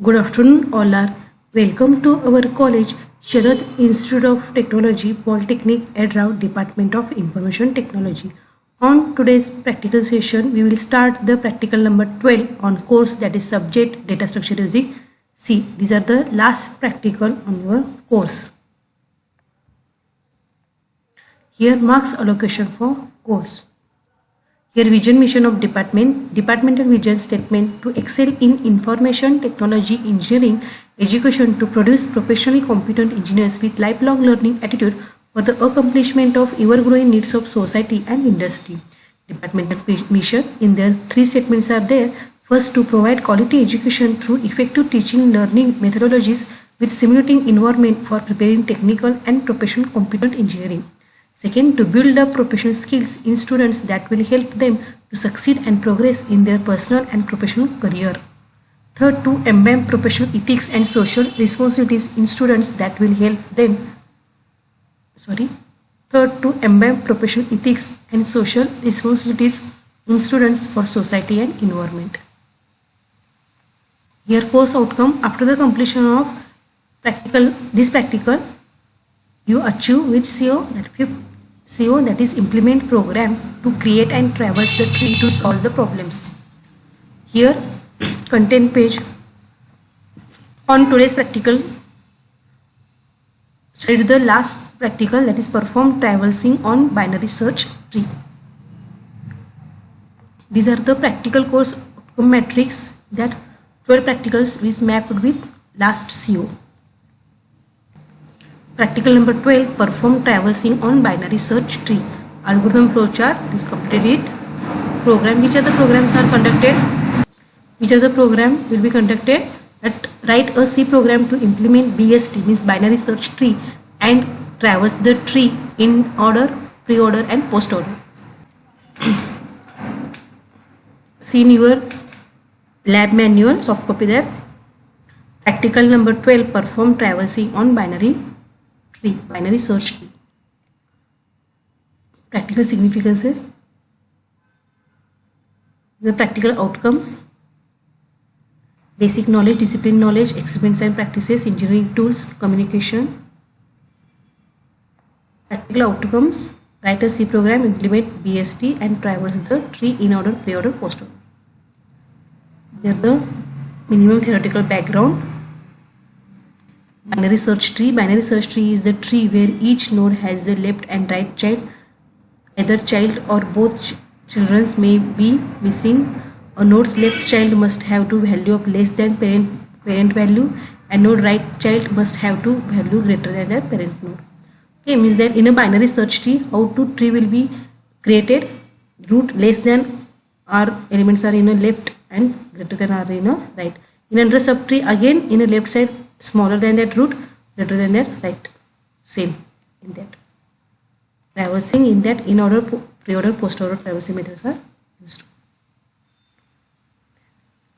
Good afternoon, all are welcome to our college, Sharad Institute of Technology, Polytechnic, EdRao, Department of Information Technology. On today's practical session, we will start the practical number 12 on course that is subject data structure using C. These are the last practical on your course. Here marks allocation for course. Here vision mission of departmental vision statement to excel in information technology engineering education to produce professionally competent engineers with lifelong learning attitude for the accomplishment of ever growing needs of society and industry. Departmental mission in their three statements are there. First, to provide quality education through effective teaching learning methodologies with simulating environment for preparing technical and professional competent engineering. Second, to build up professional skills in students that will help them to succeed and progress in their personal and professional career. Third, to embed professional ethics and social responsibilities in students that will help them. Third, to embed professional ethics and social responsibilities in students for society and environment. Here course outcome after the completion of this practical, you achieve which CO that is implement program to create and traverse the tree to solve the problems. Here content page on today's practical, study the last practical that is perform traversing on binary search tree. These are the practical course outcome matrix that 12 practicals is mapped with last CO. Practical number 12, perform traversing on binary search tree. Algorithm flowchart, this completed it. Program, which are the programs are conducted? Which are the program will be conducted? That write a C program to implement BST, means binary search tree, and traverse the tree in order, pre-order and post-order. See in your lab manual, soft copy there. Practical number 12, perform traversing on binary search tree. Practical significances, the practical outcomes, basic knowledge, discipline knowledge, experiments and practices, engineering tools, communication. Practical outcomes, write a C program, implement BST and traverse the tree in order, pre-order, post-order. There the minimum theoretical background. Binary search tree. Binary search tree is the tree where each node has a left and right child. Either child or both children may be missing. A node's left child must have to value of less than parent value, and node right child must have to value greater than their parent node. Okay, means that in a binary search tree, how to tree will be created? Root less than R elements are in a left and greater than are in a right. In under subtree, again in a left side smaller than that root, greater than that right, same in that. Traversing in that in order, pre-order, post-order traversing methods are used.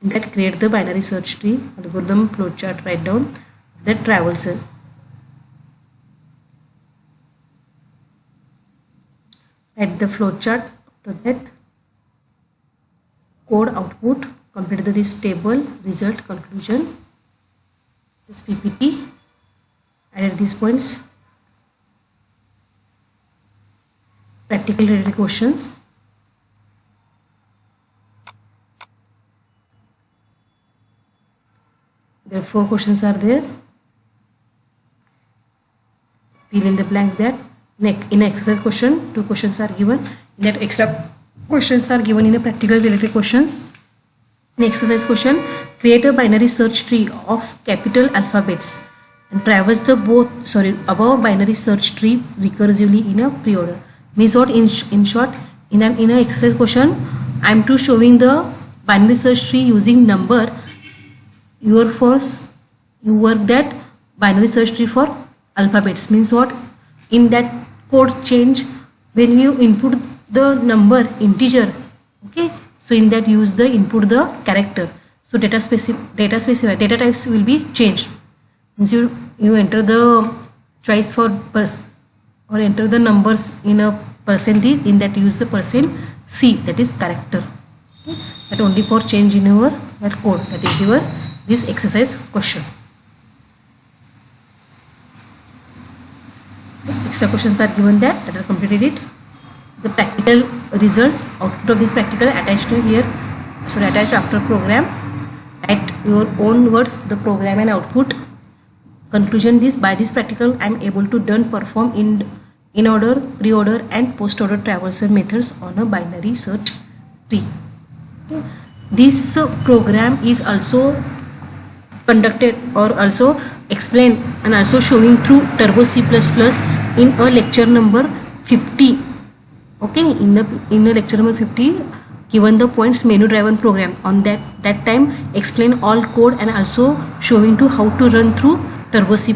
In that create the binary search tree, algorithm flowchart, write down the traversal. At the flowchart, after that code output, complete this table, result, conclusion. This PPT, add these points. Practical related questions. There are 4 questions are there. Fill in the blanks that in exercise question 2 questions are given. That extra questions are given in a practical related questions. In exercise question, create a binary search tree of capital alphabets and traverse the above binary search tree recursively in a pre-order. Means what? In short, in an exercise question, I am to showing the binary search tree using number. You work that binary search tree for alphabets. Means what? In that code change, when you input the number integer, okay. So in that use the input the character. So data types will be changed. Means you enter the choice for or enter the numbers in a percentage, in that use the %C, that is character. Okay. That only for change in your that code, that is your this exercise question. Extra questions are given that are completed it. The practical results, output of this practical attached to here, attached after program. Write your own words, the program and output. Conclusion: this by this practical I am able to perform in order, reorder and post order traversal methods on a binary search tree. Okay. This program is also conducted or also explained and also showing through Turbo C++ in a lecture number 50. Okay, in a lecture number 50, given the points menu driven program. On that time explain all code and also showing to how to run through Turbo C++.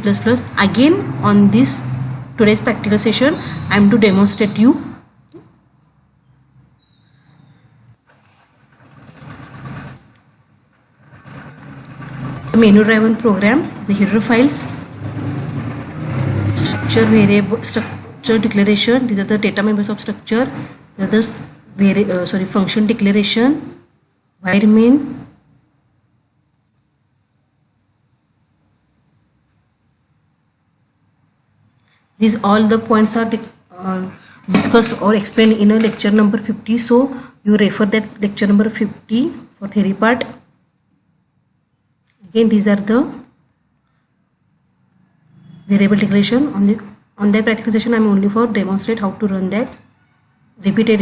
Again on this today's practical session I am to demonstrate you. The menu driven program, the header files, structure variable, structure declaration. These are the data members of structure. These are the function declaration, void main, these all the points are discussed or explained in a lecture number 50. So you refer that lecture number 50 for theory part. Again, these are the variable declaration. On that practical session I am only for demonstrate how to run that. Repeated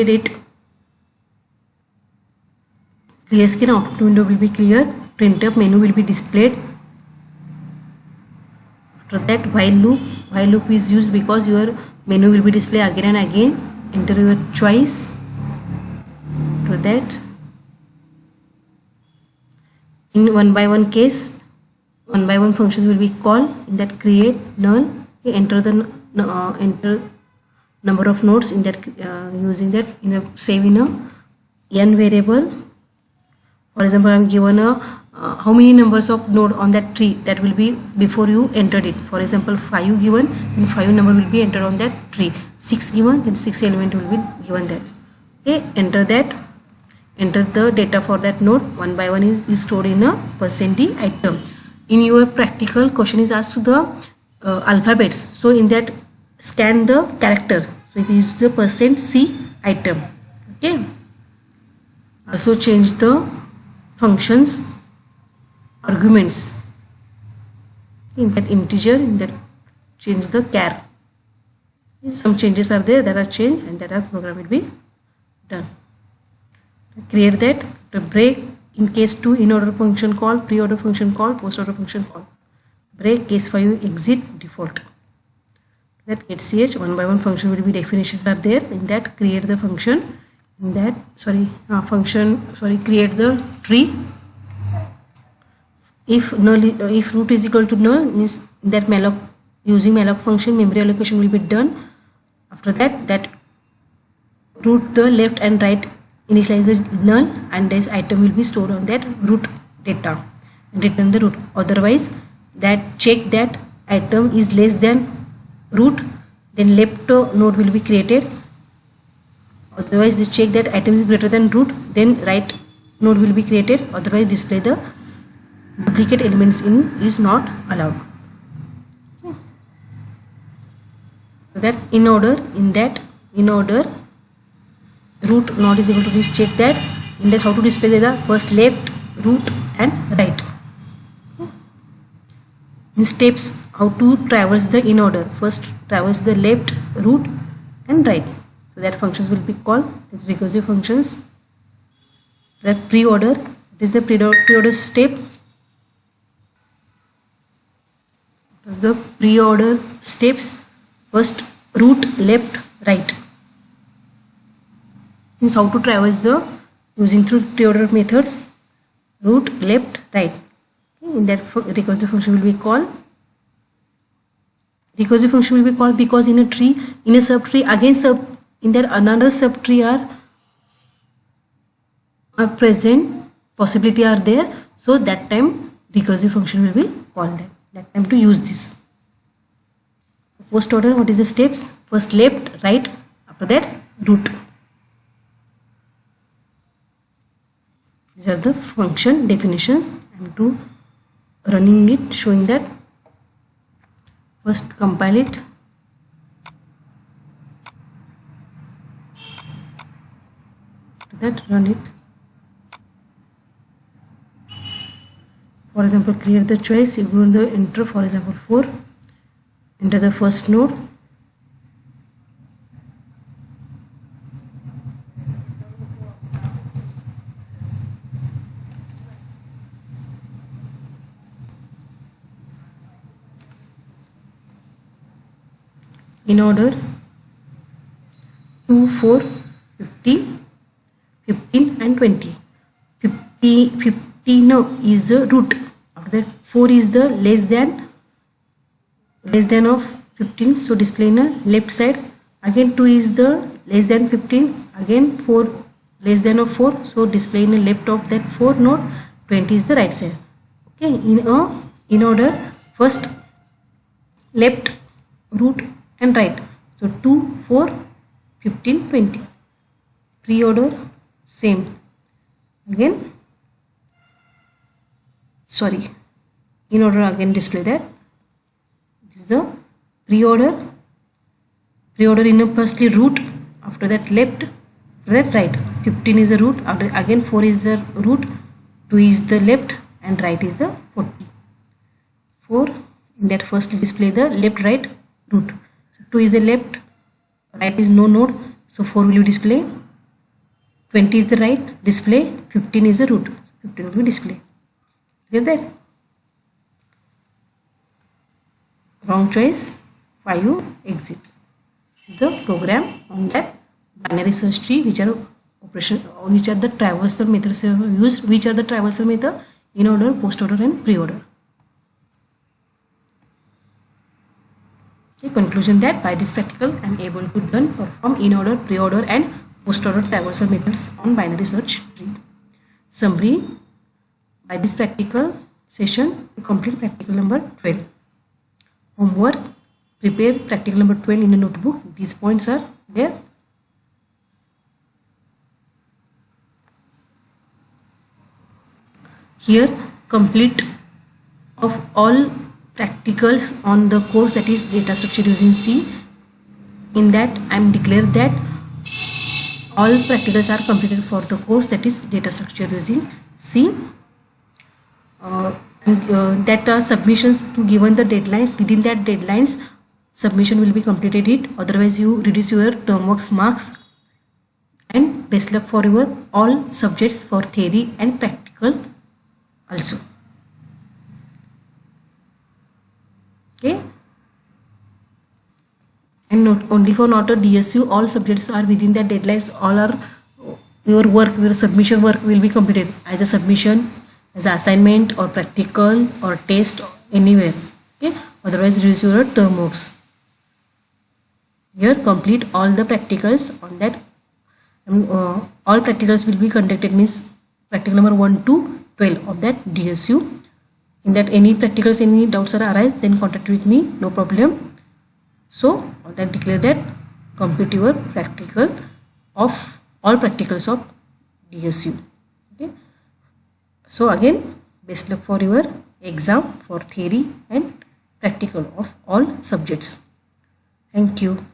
it. Clear screen output window will be clear. Printf menu will be displayed. After that, while loop is used because your menu will be displayed again and again. Enter your choice. After that, in one by one case, one by one functions will be called. In that create null, enter the enter number of nodes in that using that in a save in a n variable. For example, I am given a how many numbers of node on that tree that will be before you entered it. For example, 5 given, then 5 number will be entered on that tree. 6 given, then 6 element will be given that. Okay, enter that. Enter the data for that node. One by one is stored in a %d item. In your practical, question is asked the alphabets. So in that, scan the character. So it is the %c item. Okay. Also change the functions arguments. In that integer, in that change the char. Some changes are there that are changed and that our program will be done. Create that, the break in case 2 in order function call, pre-order function call, post-order function call. Break case 5 exit default. That get ch one by one function will be definitions are there. In that create the function. In that create the tree. If null, if root is equal to null means that malloc using malloc function memory allocation will be done. After that root the left and right initialize the null and this item will be stored on that root data and return the root. Otherwise that check that item is less than root, then left node will be created. Otherwise this check that item is greater than root, then right node will be created. Otherwise display the duplicate elements in is not allowed. Okay. So that in order root not is equal to check that. In that how to display the first left, root and right. Okay. In steps how to traverse the in order. First traverse the left, root and right. So that functions will be called as recursive functions. That pre-order, it is the pre-order step. The pre-order steps, first root, left, right. Means how to traverse the using through pre-order methods, root, left, right. Okay. In that recursive function will be called. Recursive function will be called because in a tree, in a subtree, again in that another subtree are present, possibility are there. So that time recursive function will be called that time to use this. Post order, what is the steps? First left, right, after that root. These are the function definitions. I'm to running it, showing that. First compile it. That run it. For example, create the choice. You go in the enter, for example 4. Enter the first node. In order 2, 4, 50, 15 and 20. 15 is the root. After that 4 is the less than of 15, so display in the left side. Again 2 is the less than 15, again 4 less than of 4, so display in the left of that 4 node. 20 is the right side. Okay, in order first left, root and right. So 2, 4, 15, 20. Pre-order same. Again, sorry, in order again display that. This is the pre-order. Pre-order in a firstly root, after that left, after that right. 15 is the root, after again 4 is the root, 2 is the left and right is the 40. 4 in that first display the left, right, root. 2 is the left, right is no node, so 4 will be display. 20 is the right, display. 15 is the root, 15 will be display. Get that? Wrong choice, 5 exit. The program on that binary search tree, which are the traversal methods used, which are the traversal method, in order, post order and pre-order. Okay, conclusion that by this practical I am able to then perform in order, pre-order and post order traversal methods on binary search tree. Summary: by this practical session we complete practical number 12. Homework: prepare practical number 12 in a notebook. These points are there. Here complete of all practicals on the course, that is data structure using C. In that I am declared that all practicals are completed for the course, that is data structure using C. That are submissions to given the deadlines. Within that deadlines submission will be completed it, otherwise you reduce your term works marks. And best luck for your all subjects for theory and practical also. Okay, and not only for not a DSU, all subjects are within that deadlines. All are your work, your submission work will be completed as a submission, as an assignment or practical or test anywhere. Okay, otherwise reduce your term works. Here complete all the practicals on that. All practicals will be conducted, means practical number 1 to 12 of that DSU. In that any practicals, any doubts are arise, then contact with me, no problem. So on that declare that complete your practical of all practicals of DSU. Okay, so again best luck for your exam for theory and practical of all subjects. Thank you.